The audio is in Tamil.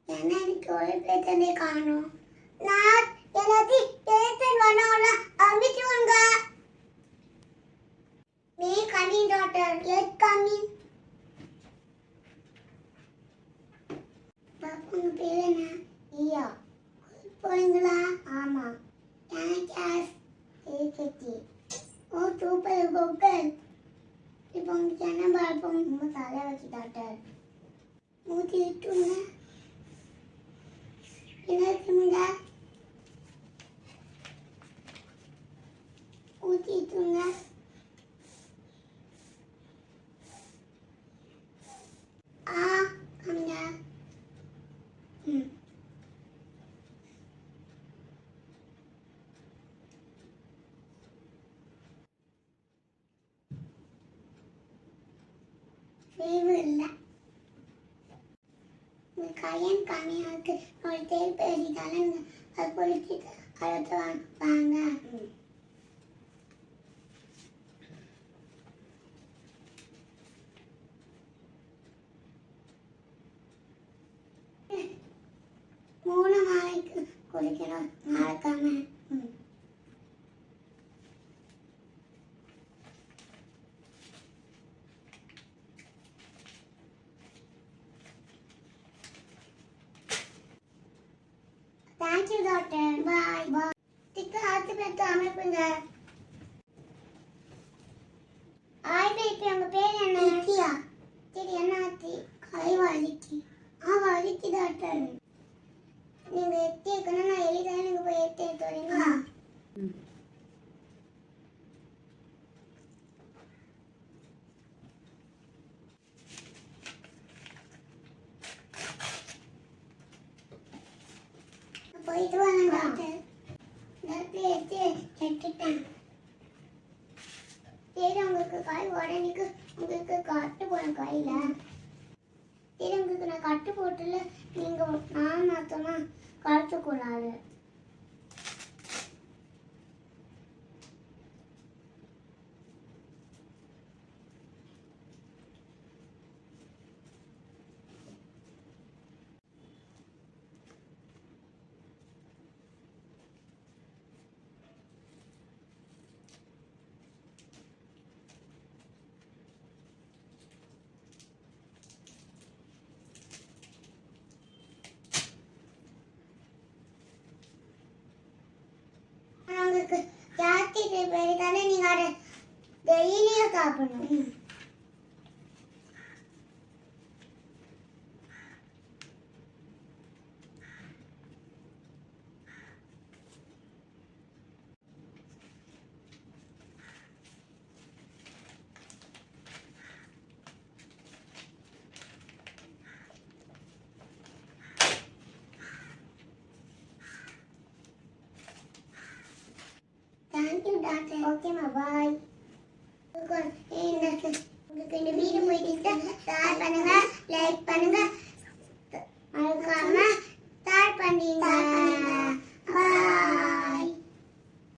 என்ன எனக்கு ஒரு பேத்தனே காணோம். நான் எல்லாத்தையும் பேத்தன் வனோல அமிச்சுங்க. May coming doctor. Yes coming. பாப்புங்க பேர் என்ன? ஐயா. போறீங்களா? ஆமா. கேஸ் ஏகேடி. ஓ சூப்பர் கோகல். இப்போ உங்களுக்கு என்ன பார்ப்போம்? ரொம்ப தலை வச்சு டாக்டர். மூச்சு விட்டுங்க. என்ன இருக்குங்க? மூச்சு விட்டுங்க. கம்மிங்க. ஃபீவர் இல்லை. கையன் கம்மியாக இருக்கு. ஒரு தேல் பேசிட்டாலும் அது பொழிச்சிட்டு அடுத்து வாங்க. மூணு நாளைக்கு குளிக்கணும் மறக்காம. Thank you doctor. Bye bye. திக்கு ஹார்ட் பேத்து அமைப்புங்க. ஆய் பேபி உங்க பேர் என்ன? நித்யா. சரி என்ன ஆச்சு? கை வலிக்கு. வலிக்கு டாக்டர். நீங்க எத்தி இருக்கணும். நான் எழுதானே நீங்க போய் எத்தி எடுத்து வரீங்களா? போயிட்டு வாங்க டாக்டர். டாக்டர் எத்தி எடுத்துட்டேன். சரி உங்களுக்கு காய் உடனேக்கு உங்களுக்கு கட்டு போன கையில. சரி உங்களுக்கு நான் கட்டு போட்டுல நீங்க நான் மாத்தமா கழிச்சக்கூடாது. உங்களுக்கு ஜாஸ்தி பேருக்கான நீங்க அதை டெய்லியும் சாப்பிடணும். Thank you, Doctor. Okay, bye. உங்களுக்கு இந்த வீடியோ பிடிச்சிருந்தா ஷேர் பண்ணுங்க, லைக் பண்ணுங்க.